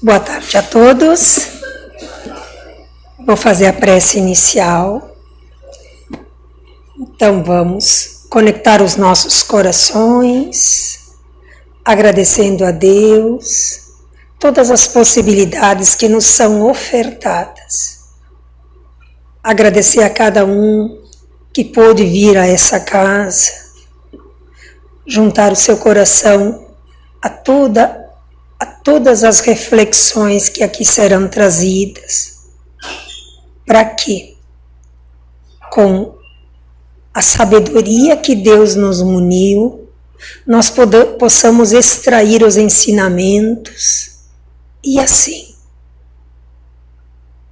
Boa tarde a todos. Vou fazer a prece inicial. Então vamos conectar os nossos corações, agradecendo a Deus todas as possibilidades que nos são ofertadas. Agradecer a cada um que pôde vir a essa casa, juntar o seu coração a todas as reflexões que aqui serão trazidas, para que, com a sabedoria que Deus nos muniu, nós possamos extrair os ensinamentos e assim,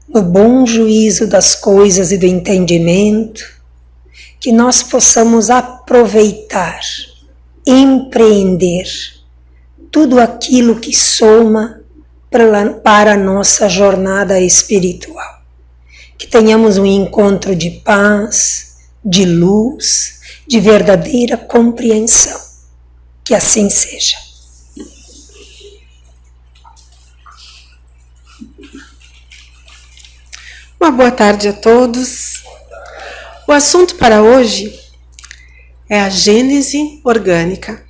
no bom juízo das coisas e do entendimento, que nós possamos aproveitar, empreender tudo aquilo que soma para a nossa jornada espiritual. Que tenhamos um encontro de paz, de luz, de verdadeira compreensão. Que assim seja. Uma boa tarde a todos. O assunto para hoje é a Gênese orgânica.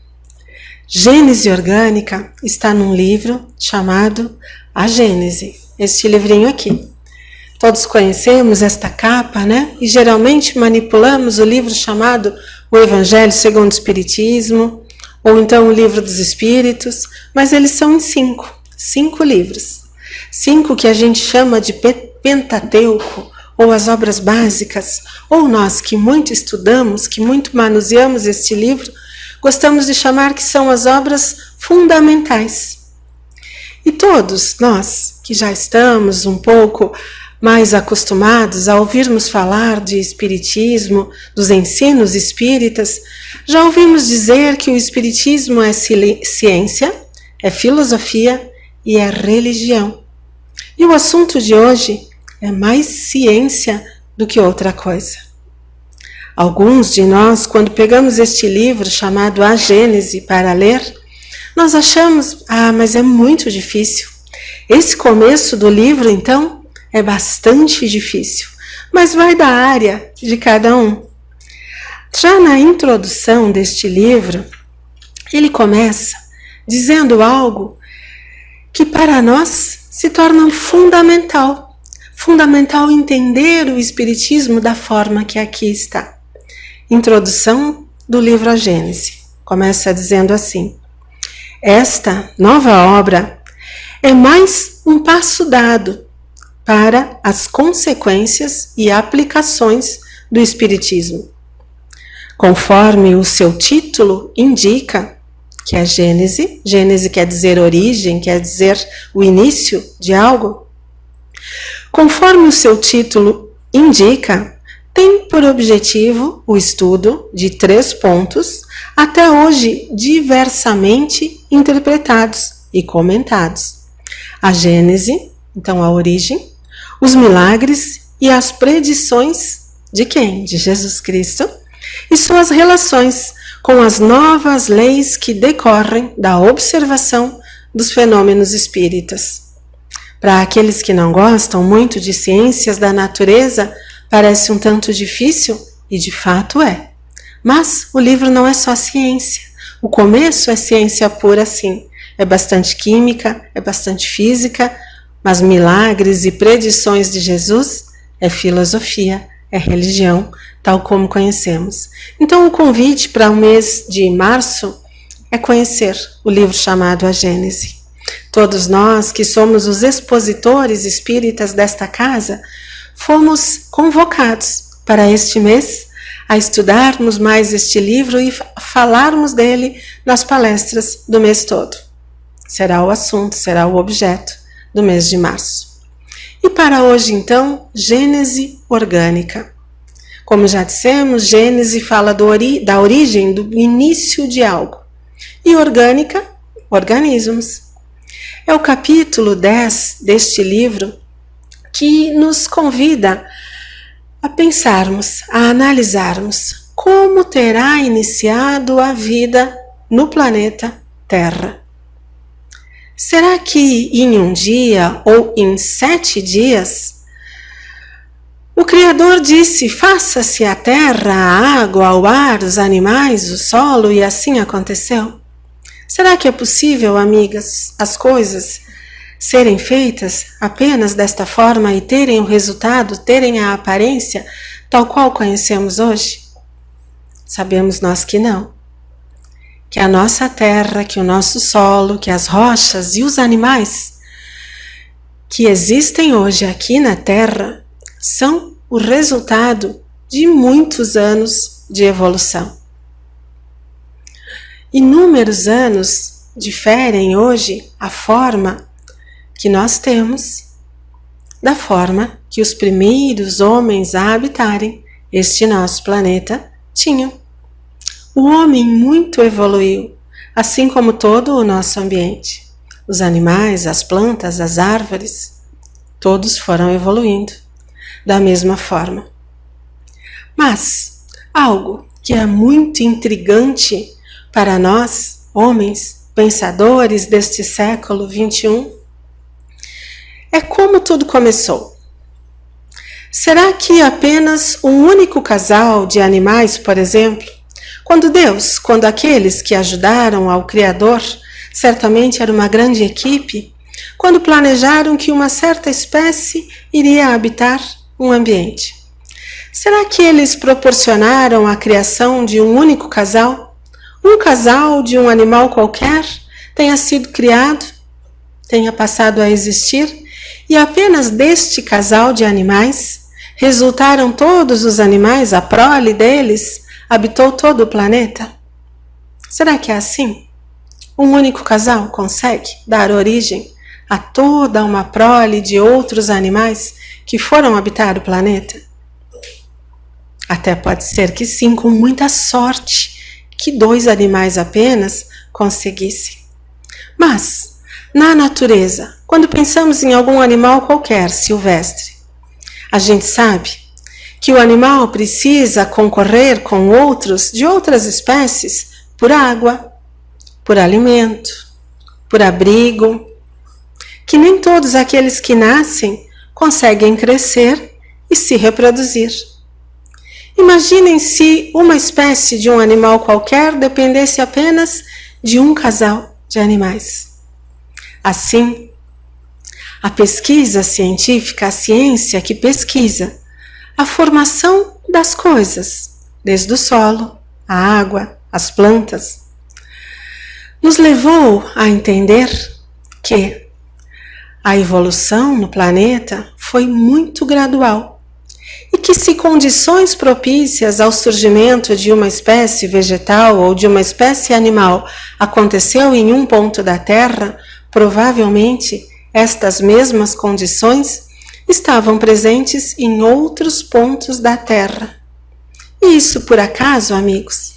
Gênese orgânica está num livro chamado A Gênese, este livrinho aqui. Todos conhecemos esta capa, né? E geralmente manipulamos o livro chamado O Evangelho segundo o Espiritismo, ou então o Livro dos Espíritos, mas eles são em cinco livros. 5 que a gente chama de Pentateuco, ou as obras básicas, ou nós que muito estudamos, que muito manuseamos este livro, gostamos de chamar que são as obras fundamentais. E todos nós que já estamos um pouco mais acostumados a ouvirmos falar de espiritismo, dos ensinos espíritas, já ouvimos dizer que o espiritismo é ciência, é filosofia e é religião. E o assunto de hoje é mais ciência do que outra coisa. Alguns de nós, quando pegamos este livro chamado A Gênese para ler, nós achamos, mas é muito difícil. Esse começo do livro, então, é bastante difícil, mas vai da área de cada um. Já na introdução deste livro, ele começa dizendo algo que para nós se torna fundamental entender o Espiritismo da forma que aqui está. Introdução do livro A Gênese. Começa dizendo assim: esta nova obra é mais um passo dado para as consequências e aplicações do Espiritismo. Conforme o seu título indica, que é Gênese, Gênese quer dizer origem, quer dizer o início de algo. Conforme o seu título indica, tem por objetivo o estudo de 3 pontos, até hoje diversamente interpretados e comentados. A Gênese, então a origem, os milagres e as predições de quem? De Jesus Cristo, e suas relações com as novas leis que decorrem da observação dos fenômenos espíritas. Para aqueles que não gostam muito de ciências da natureza, parece um tanto difícil, e de fato é. Mas o livro não é só ciência. O começo é ciência pura, sim. É bastante química, é bastante física, mas milagres e predições de Jesus é filosofia, é religião, tal como conhecemos. Então o convite para o mês de março é conhecer o livro chamado A Gênese. Todos nós que somos os expositores espíritas desta casa, fomos convocados para este mês a estudarmos mais este livro e falarmos dele nas palestras do mês todo. Será o assunto, será o objeto do mês de março. E para hoje, então, Gênese orgânica. Como já dissemos, Gênese fala da origem, do início de algo. E orgânica, organismos. É o capítulo 10 deste livro que nos convida a pensarmos, a analisarmos como terá iniciado a vida no planeta Terra. será que em um dia ou em 7 dias o Criador disse: faça-se a terra, a água, o ar, os animais, o solo, e assim aconteceu? Será que é possível, amigas, as coisas serem feitas apenas desta forma e terem o resultado, terem a aparência tal qual conhecemos hoje? Sabemos nós que não. Que a nossa terra, que o nosso solo, que as rochas e os animais que existem hoje aqui na terra são o resultado de muitos anos de evolução. Inúmeros anos diferem hoje a forma que nós temos da forma que os primeiros homens a habitarem este nosso planeta tinham. O homem muito evoluiu, assim como todo o nosso ambiente. Os animais, as plantas, as árvores, todos foram evoluindo da mesma forma. Mas algo que é muito intrigante para nós, homens, pensadores deste século XXI, é como tudo começou. Será que apenas um único casal de animais, por exemplo, quando aqueles que ajudaram ao Criador, certamente era uma grande equipe, quando planejaram que uma certa espécie iria habitar um ambiente, será que eles proporcionaram a criação de um único casal? Um casal de um animal qualquer tenha sido criado, tenha passado a existir, e apenas deste casal de animais resultaram todos os animais, a prole deles habitou todo o planeta? Será que é assim? Um único casal consegue dar origem a toda uma prole de outros animais que foram habitar o planeta? Até pode ser que sim, com muita sorte, que 2 animais apenas conseguissem. Mas, na natureza, quando pensamos em algum animal qualquer, silvestre, a gente sabe que o animal precisa concorrer com outros de outras espécies por água, por alimento, por abrigo, que nem todos aqueles que nascem conseguem crescer e se reproduzir. Imaginem se uma espécie de um animal qualquer dependesse apenas de um casal de animais. Assim, a pesquisa científica, a ciência que pesquisa a formação das coisas, desde o solo, a água, as plantas, nos levou a entender que a evolução no planeta foi muito gradual e que se condições propícias ao surgimento de uma espécie vegetal ou de uma espécie animal aconteceu em um ponto da Terra, provavelmente estas mesmas condições estavam presentes em outros pontos da Terra. E isso por acaso, amigos?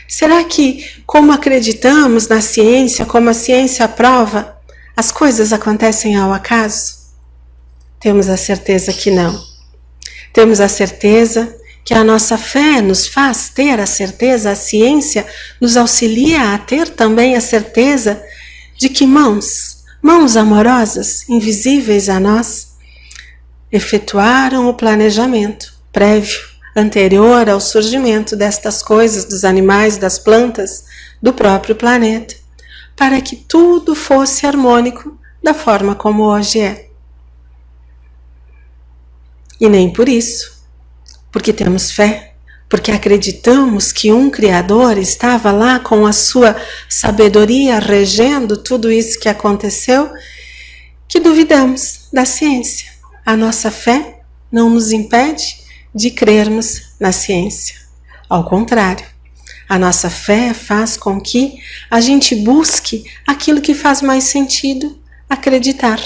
Será que, como acreditamos na ciência, como a ciência prova, as coisas acontecem ao acaso? Temos a certeza que não. Temos a certeza que a nossa fé nos faz ter a certeza, a ciência nos auxilia a ter também a certeza de que mãos amorosas, invisíveis a nós, efetuaram o planejamento prévio, anterior ao surgimento destas coisas, dos animais, das plantas, do próprio planeta, para que tudo fosse harmônico da forma como hoje é. E nem por isso, porque temos fé, porque acreditamos que um Criador estava lá com a sua sabedoria regendo tudo isso que aconteceu, que duvidamos da ciência. A nossa fé não nos impede de crermos na ciência. Ao contrário, a nossa fé faz com que a gente busque aquilo que faz mais sentido acreditar.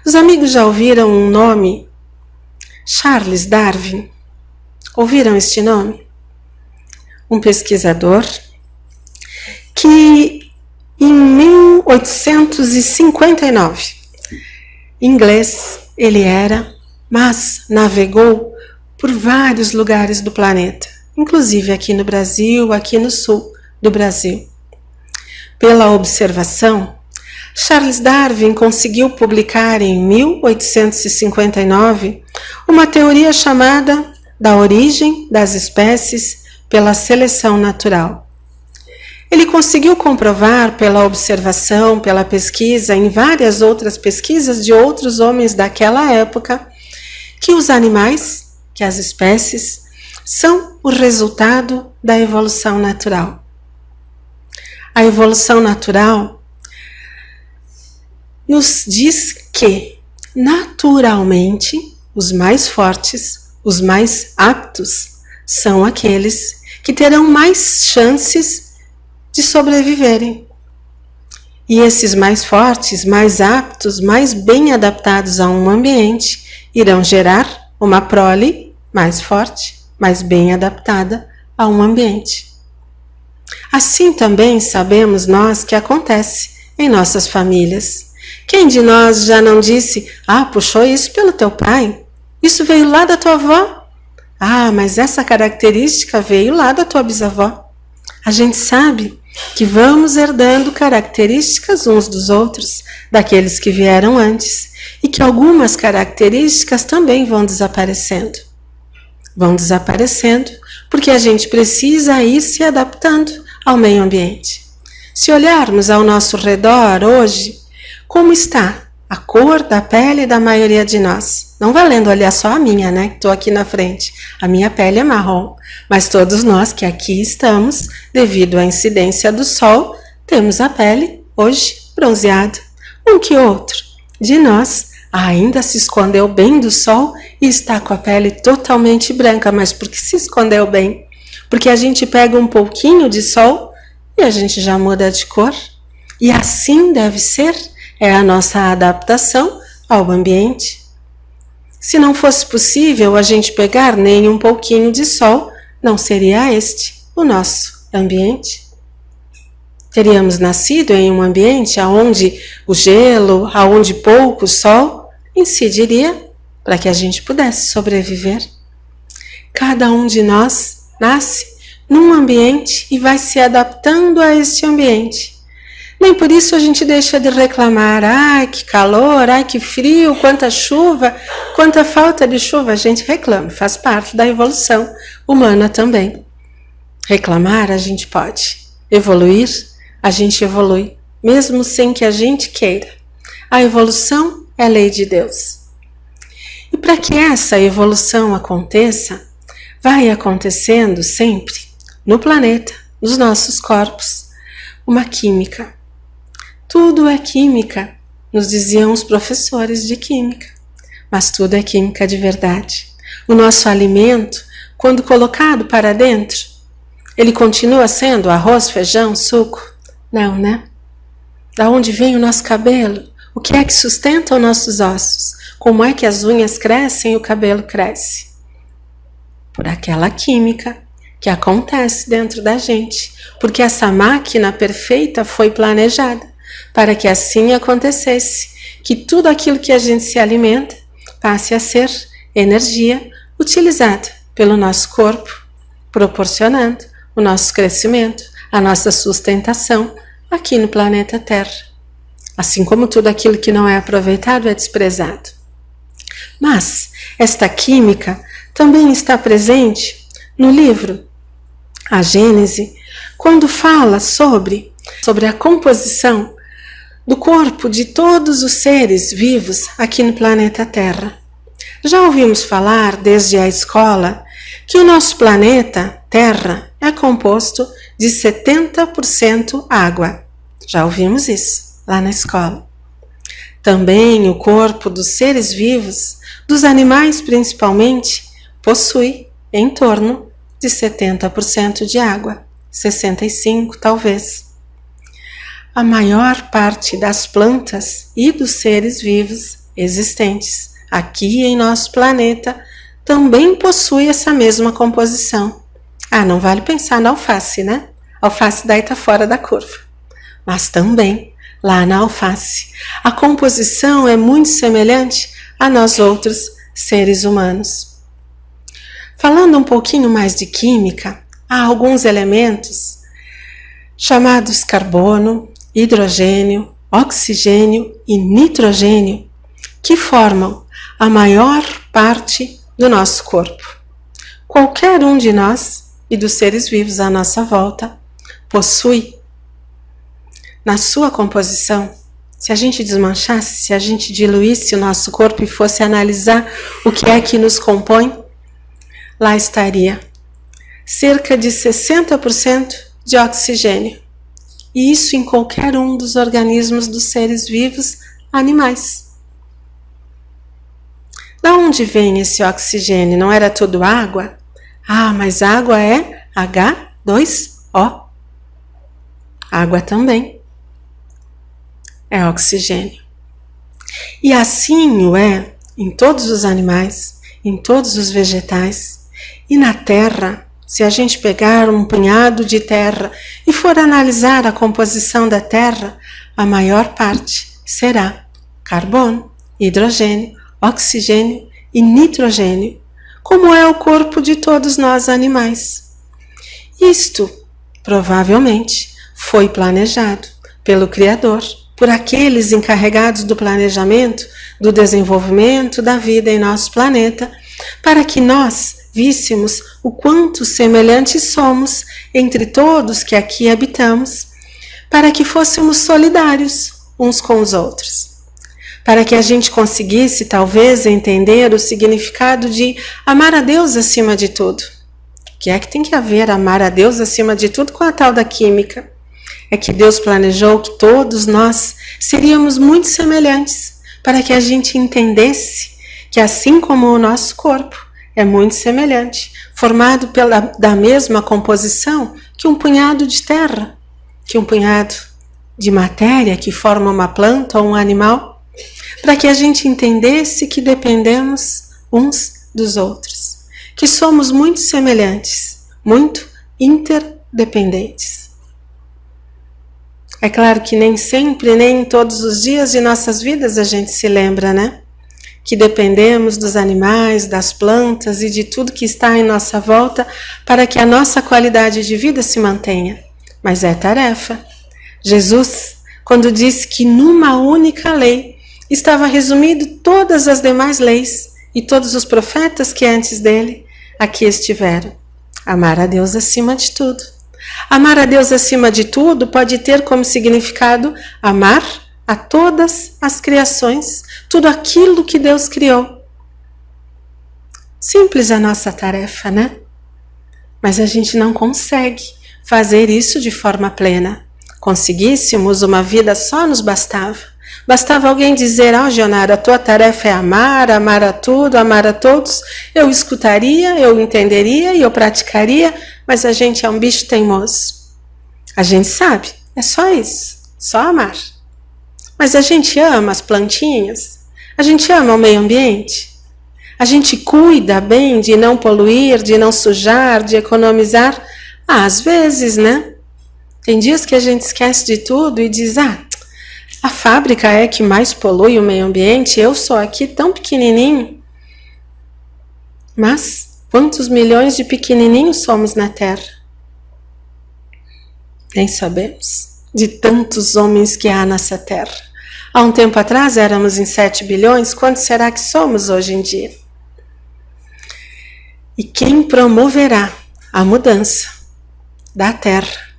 Os amigos já ouviram um nome? Charles Darwin. Ouviram este nome? Um pesquisador que em 1859, inglês ele era, mas navegou por vários lugares do planeta, inclusive aqui no Brasil, aqui no sul do Brasil. Pela observação, Charles Darwin conseguiu publicar em 1859 uma teoria chamada da origem das espécies pela seleção natural. Ele conseguiu comprovar pela observação, pela pesquisa, em várias outras pesquisas de outros homens daquela época, que os animais, que as espécies, são o resultado da evolução natural. A evolução natural nos diz que, naturalmente, os mais fortes, os mais aptos, são aqueles que terão mais chances de sobreviverem. E esses mais fortes, mais aptos, mais bem adaptados a um ambiente, irão gerar uma prole mais forte, mais bem adaptada a um ambiente. Assim também sabemos nós que acontece em nossas famílias. Quem de nós já não disse, puxou isso pelo teu pai? Isso veio lá da tua avó? Mas essa característica veio lá da tua bisavó. A gente sabe que vamos herdando características uns dos outros, daqueles que vieram antes, e que algumas características também vão desaparecendo. Vão desaparecendo porque a gente precisa ir se adaptando ao meio ambiente. Se olharmos ao nosso redor hoje, como está a cor da pele da maioria de nós? Não valendo olhar só a minha, né? Que estou aqui na frente. A minha pele é marrom, mas todos nós que aqui estamos, devido à incidência do sol, temos a pele hoje bronzeada. Um que outro de nós ainda se escondeu bem do sol e está com a pele totalmente branca. Mas por que se escondeu bem? Porque a gente pega um pouquinho de sol e a gente já muda de cor. E assim deve ser, é a nossa adaptação ao ambiente. Se não fosse possível a gente pegar nem um pouquinho de sol, não seria este o nosso ambiente. Teríamos nascido em um ambiente onde o gelo, onde pouco sol, incidiria para que a gente pudesse sobreviver. Cada um de nós nasce num ambiente e vai se adaptando a este ambiente. Nem por isso a gente deixa de reclamar, que calor, que frio, quanta chuva, quanta falta de chuva. A gente reclama, faz parte da evolução humana também. Reclamar a gente pode, evoluir a gente evolui, mesmo sem que a gente queira. A evolução é lei de Deus. E para que essa evolução aconteça, vai acontecendo sempre no planeta, nos nossos corpos, uma química. Tudo é química, nos diziam os professores de química, mas tudo é química de verdade. O nosso alimento, quando colocado para dentro, ele continua sendo arroz, feijão, suco? Não, né? Da onde vem o nosso cabelo? O que é que sustenta os nossos ossos? Como é que as unhas crescem e o cabelo cresce? Por aquela química que acontece dentro da gente, porque essa máquina perfeita foi planejada para que assim acontecesse, que tudo aquilo que a gente se alimenta passe a ser energia utilizada pelo nosso corpo, proporcionando o nosso crescimento, a nossa sustentação aqui no planeta Terra. Assim como tudo aquilo que não é aproveitado é desprezado. Mas esta química também está presente no livro A Gênese, quando fala sobre a composição do corpo de todos os seres vivos aqui no planeta Terra. Já ouvimos falar desde a escola que o nosso planeta Terra é composto de 70% água. Já ouvimos isso lá na escola. Também o corpo dos seres vivos, dos animais principalmente, possui em torno de 70% de água, 65% talvez. A maior parte das plantas e dos seres vivos existentes aqui em nosso planeta também possui essa mesma composição. Não vale pensar na alface, né? A alface daí está fora da curva. Mas também, lá na alface, a composição é muito semelhante a nós outros seres humanos. Falando um pouquinho mais de química, há alguns elementos chamados carbono, hidrogênio, oxigênio e nitrogênio, que formam a maior parte do nosso corpo. Qualquer um de nós e dos seres vivos à nossa volta possui na sua composição. Se a gente desmanchasse, se a gente diluísse o nosso corpo e fosse analisar o que é que nos compõe, lá estaria cerca de 60% de oxigênio. E isso em qualquer um dos organismos dos seres vivos, animais. Da onde vem esse oxigênio? Não era tudo água? Ah, mas água é H2O. Água também é oxigênio. E assim o é em todos os animais, em todos os vegetais. E na terra, se a gente pegar um punhado de terra e for analisar a composição da terra, a maior parte será carbono, hidrogênio, oxigênio e nitrogênio, como é o corpo de todos nós animais. Isto, provavelmente, foi planejado pelo Criador, por aqueles encarregados do planejamento, do desenvolvimento da vida em nosso planeta, para que nós víssemos o quanto semelhantes somos entre todos que aqui habitamos, para que fôssemos solidários uns com os outros. Para que a gente conseguisse, talvez, entender o significado de amar a Deus acima de tudo. O que é que tem que haver amar a Deus acima de tudo com a tal da química? É que Deus planejou que todos nós seríamos muito semelhantes, para que a gente entendesse que assim como o nosso corpo é muito semelhante, formado da mesma composição que um punhado de terra, que um punhado de matéria que forma uma planta ou um animal, para que a gente entendesse que dependemos uns dos outros, que somos muito semelhantes, muito interdependentes. É claro que nem sempre, nem todos os dias de nossas vidas a gente se lembra, né? Que dependemos dos animais, das plantas e de tudo que está em nossa volta para que a nossa qualidade de vida se mantenha. Mas é tarefa. Jesus, quando disse que numa única lei estava resumido todas as demais leis e todos os profetas que antes dele aqui estiveram. Amar a Deus acima de tudo. Amar a Deus acima de tudo pode ter como significado amar a todas as criações, tudo aquilo que Deus criou. Simples a nossa tarefa, né? Mas a gente não consegue fazer isso de forma plena. Conseguíssemos uma vida só nos bastava. Bastava alguém dizer, Gionara, a tua tarefa é amar, amar a tudo, amar a todos. Eu escutaria, eu entenderia e eu praticaria, mas a gente é um bicho teimoso. A gente sabe, é só isso, só amar. Mas a gente ama as plantinhas? A gente ama o meio ambiente? A gente cuida bem de não poluir, de não sujar, de economizar? Às vezes, né? Tem dias que a gente esquece de tudo e diz, a fábrica é que mais polui o meio ambiente, eu sou aqui tão pequenininho. Mas quantos milhões de pequenininhos somos na Terra? Nem sabemos. De tantos homens que há nessa terra. Há um tempo atrás éramos em 7 bilhões, quantos será que somos hoje em dia? E quem promoverá a mudança da terra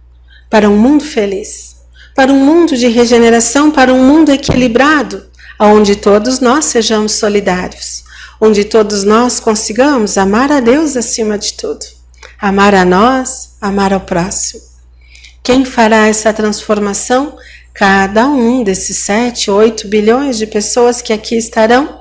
para um mundo feliz, para um mundo de regeneração, para um mundo equilibrado, onde todos nós sejamos solidários, onde todos nós consigamos amar a Deus acima de tudo, amar a nós, amar ao próximo. Quem fará essa transformação? Cada um desses 7, 8 bilhões de pessoas que aqui estarão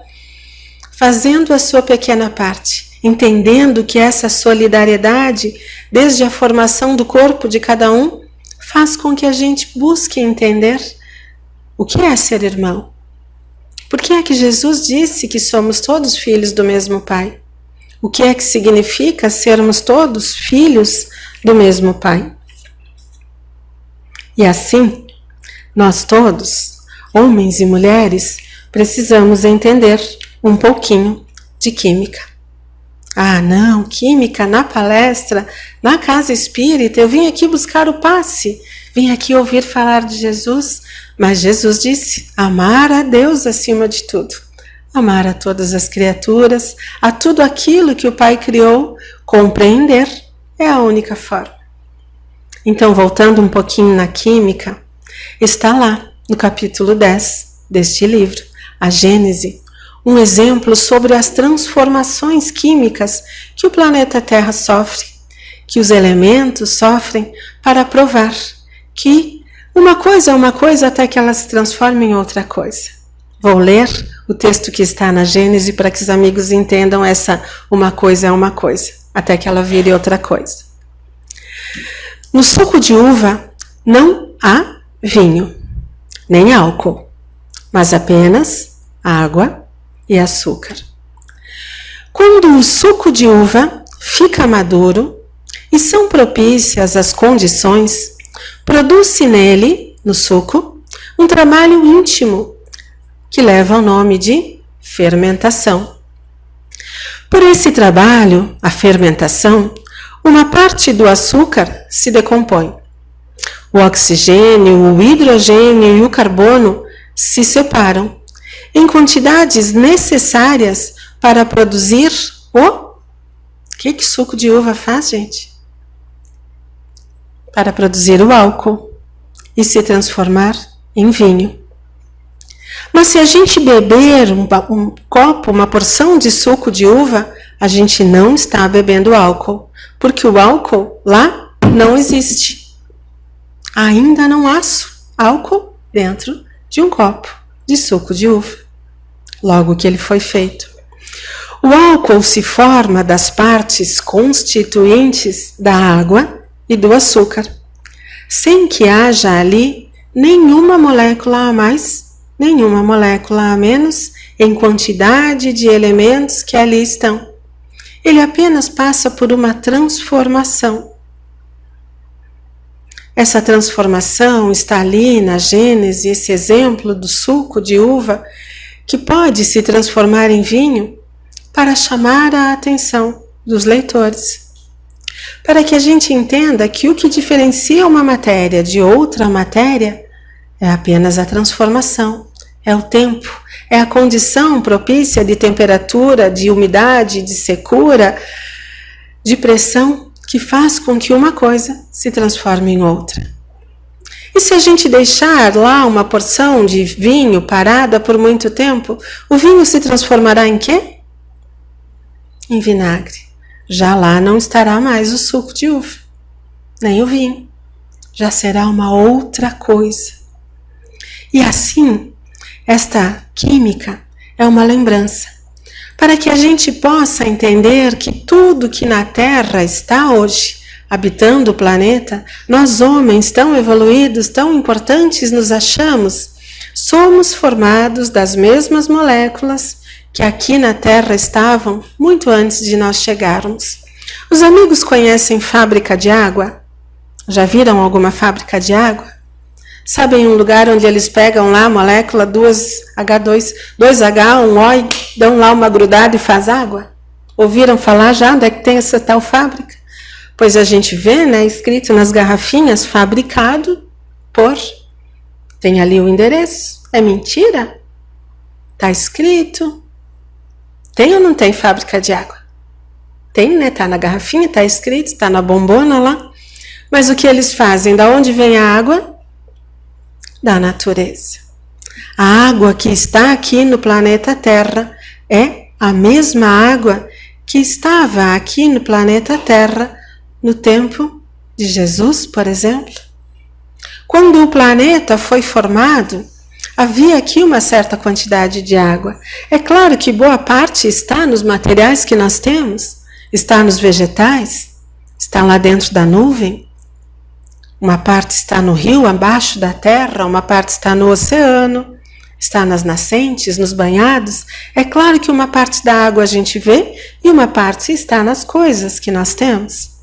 fazendo a sua pequena parte, entendendo que essa solidariedade, desde a formação do corpo de cada um, faz com que a gente busque entender o que é ser irmão. Por que é que Jesus disse que somos todos filhos do mesmo Pai? O que é que significa sermos todos filhos do mesmo Pai? E assim, nós todos, homens e mulheres, precisamos entender um pouquinho de química. Não, química na palestra, na casa espírita, eu vim aqui buscar o passe. vim aqui ouvir falar de Jesus, mas Jesus disse, amar a Deus acima de tudo. Amar a todas as criaturas, a tudo aquilo que o Pai criou, compreender é a única forma. Então, voltando um pouquinho na química, está lá no capítulo 10 deste livro, a Gênese, um exemplo sobre as transformações químicas que o planeta Terra sofre, que os elementos sofrem para provar que uma coisa é uma coisa até que ela se transforme em outra coisa. Vou ler o texto que está na Gênese para que os amigos entendam essa uma coisa é uma coisa, até que ela vire outra coisa. No suco de uva não há vinho, nem álcool, mas apenas água e açúcar. Quando o suco de uva fica maduro e são propícias as condições, produz-se nele, no suco, um trabalho íntimo que leva o nome de fermentação. Por esse trabalho, a fermentação, uma parte do açúcar se decompõe. O oxigênio, o hidrogênio e o carbono se separam em quantidades necessárias para produzir o que suco de uva faz, gente? Para produzir o álcool e se transformar em vinho. Mas se a gente beber um copo, uma porção de suco de uva, a gente não está bebendo álcool, porque o álcool lá não existe. Ainda não há álcool dentro de um copo de suco de uva, logo que ele foi feito. O álcool se forma das partes constituintes da água e do açúcar, sem que haja ali nenhuma molécula a mais, nenhuma molécula a menos em quantidade de elementos que ali estão. Ele apenas passa por uma transformação. Essa transformação está ali na Gênese, esse exemplo do suco de uva, que pode se transformar em vinho para chamar a atenção dos leitores. Para que a gente entenda que o que diferencia uma matéria de outra matéria é apenas a transformação, é o tempo, é a condição propícia de temperatura, de umidade, de secura, de pressão, que faz com que uma coisa se transforme em outra. E se a gente deixar lá uma porção de vinho parada por muito tempo, o vinho se transformará em quê? Em vinagre. Já lá não estará mais o suco de uva, nem o vinho. Já será uma outra coisa. E assim, esta química é uma lembrança, para que a gente possa entender que tudo que na Terra está hoje, habitando o planeta, nós homens tão evoluídos, tão importantes nos achamos, somos formados das mesmas moléculas que aqui na Terra estavam muito antes de nós chegarmos. Os amigos conhecem fábrica de água? Já viram alguma fábrica de água? Sabem um lugar onde eles pegam lá a molécula 2H2, 2H, 1O, dão lá uma grudada e faz água? Ouviram falar já onde é que tem essa tal fábrica? Pois a gente vê, né, escrito nas garrafinhas, fabricado por... Tem ali o endereço. É mentira? Está escrito. Tem ou não tem fábrica de água? Tem, né? Está na garrafinha, está escrito, está na bombona lá. Mas o que eles fazem? Da onde vem a água? Da natureza. A água que está aqui no planeta Terra é a mesma água que estava aqui no planeta Terra no tempo de Jesus, por exemplo. Quando o planeta foi formado, havia aqui uma certa quantidade de água. É claro que boa parte está nos materiais que nós temos, está nos vegetais, está lá dentro da nuvem. Uma parte está no rio, abaixo da terra, uma parte está no oceano, está nas nascentes, nos banhados. É claro que uma parte da água a gente vê e uma parte está nas coisas que nós temos.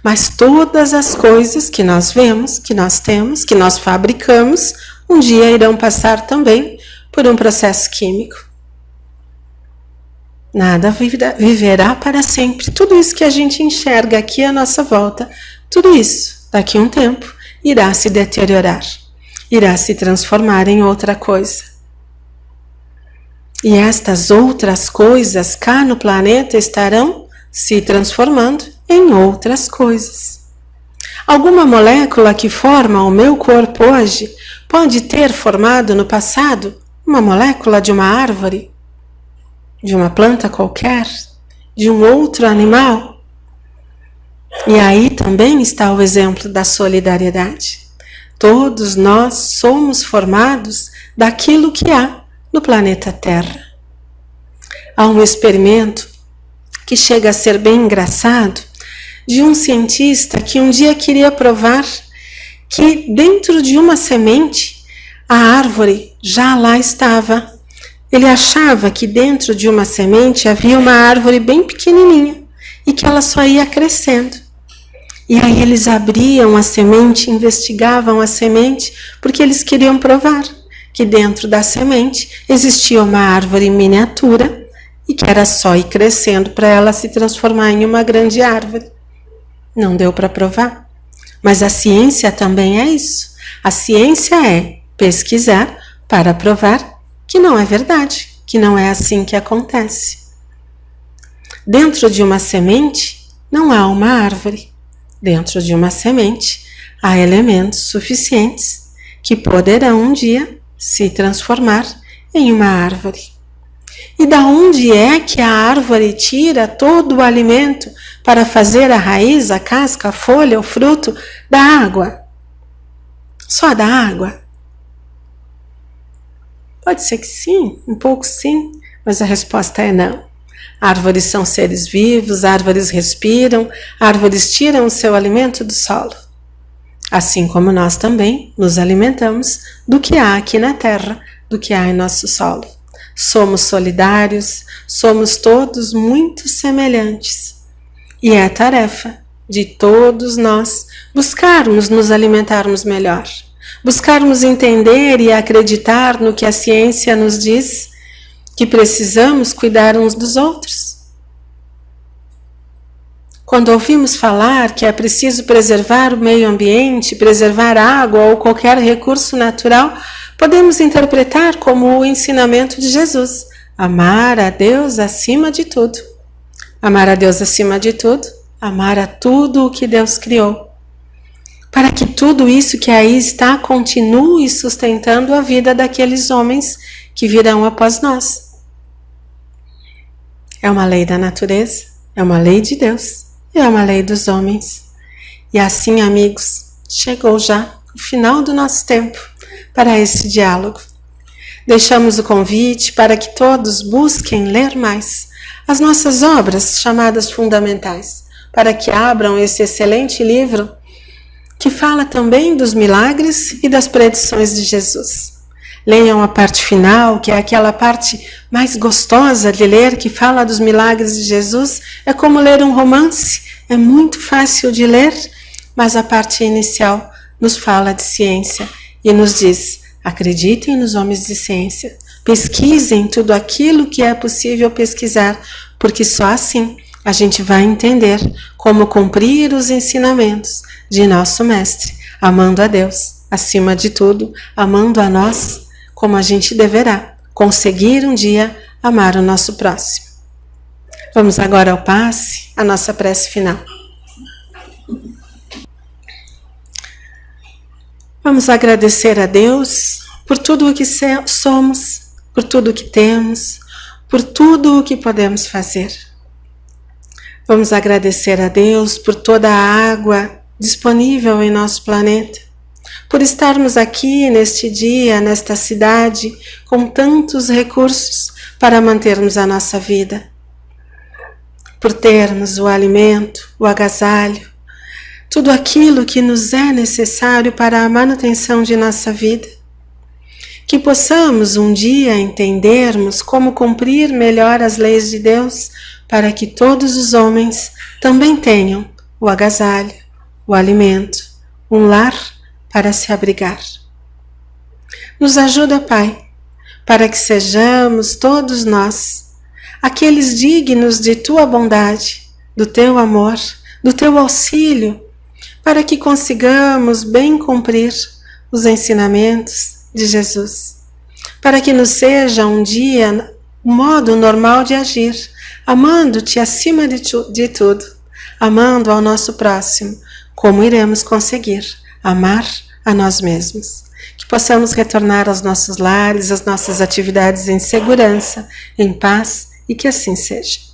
Mas todas as coisas que nós vemos, que nós temos, que nós fabricamos, um dia irão passar também por um processo químico. Nada viverá para sempre. Tudo isso que a gente enxerga aqui à nossa volta, tudo isso, daqui a um tempo, irá se deteriorar, irá se transformar em outra coisa. E estas outras coisas cá no planeta estarão se transformando em outras coisas. Alguma molécula que forma o meu corpo hoje pode ter formado no passado uma molécula de uma árvore, de uma planta qualquer, de um outro animal. E aí também está o exemplo da solidariedade. Todos nós somos formados daquilo que há no planeta Terra. Há um experimento que chega a ser bem engraçado, de um cientista que um dia queria provar que dentro de uma semente a árvore já lá estava. Ele achava que dentro de uma semente havia uma árvore bem pequenininha e que ela só ia crescendo. E aí eles abriam a semente, investigavam a semente, porque eles queriam provar que dentro da semente existia uma árvore miniatura e que era só ir crescendo para ela se transformar em uma grande árvore. Não deu para provar. Mas a ciência também é isso. A ciência é pesquisar para provar que não é verdade, que não é assim que acontece. Dentro de uma semente não há uma árvore. Dentro de uma semente há elementos suficientes que poderão um dia se transformar em uma árvore. E da onde é que a árvore tira todo o alimento para fazer a raiz, a casca, a folha, o fruto? Da água. Só da água? Pode ser que sim, um pouco sim, mas a resposta é não. Árvores são seres vivos, árvores respiram, árvores tiram o seu alimento do solo. Assim como nós também nos alimentamos do que há aqui na terra, do que há em nosso solo. Somos solidários, somos todos muito semelhantes. E é a tarefa de todos nós buscarmos nos alimentarmos melhor, buscarmos entender e acreditar no que a ciência nos diz, que precisamos cuidar uns dos outros. Quando ouvimos falar que é preciso preservar o meio ambiente, preservar a água ou qualquer recurso natural, podemos interpretar como o ensinamento de Jesus: amar a Deus acima de tudo. Amar a Deus acima de tudo, amar a tudo o que Deus criou. Para que tudo isso que aí está continue sustentando a vida daqueles homens que virão após nós. É uma lei da natureza, é uma lei de Deus, é uma lei dos homens. E assim, amigos, chegou já o final do nosso tempo para esse diálogo. Deixamos o convite para que todos busquem ler mais as nossas obras chamadas fundamentais, para que abram esse excelente livro que fala também dos milagres e das predições de Jesus. Leiam a parte final, que é aquela parte mais gostosa de ler, que fala dos milagres de Jesus. É como ler um romance, é muito fácil de ler, mas a parte inicial nos fala de ciência e nos diz: acreditem nos homens de ciência, pesquisem tudo aquilo que é possível pesquisar, porque só assim a gente vai entender como cumprir os ensinamentos de nosso Mestre, amando a Deus acima de tudo, amando a nós como a gente deverá conseguir um dia amar o nosso próximo. Vamos agora ao passe, a nossa prece final. Vamos agradecer a Deus por tudo o que somos, por tudo o que temos, por tudo o que podemos fazer. Vamos agradecer a Deus por toda a água disponível em nosso planeta, por estarmos aqui neste dia, nesta cidade, com tantos recursos para mantermos a nossa vida, por termos o alimento, o agasalho, tudo aquilo que nos é necessário para a manutenção de nossa vida. Que possamos um dia entendermos como cumprir melhor as leis de Deus, para que todos os homens também tenham o agasalho, o alimento, um lar para se abrigar. Nos ajuda, Pai, para que sejamos todos nós aqueles dignos de Tua bondade, do Teu amor, do Teu auxílio, para que consigamos bem cumprir os ensinamentos de Jesus, para que nos seja um dia um modo normal de agir, amando-te acima de tudo, amando ao nosso próximo. Como iremos conseguir amar a nós mesmos? Que possamos retornar aos nossos lares, às nossas atividades em segurança, em paz, e que assim seja.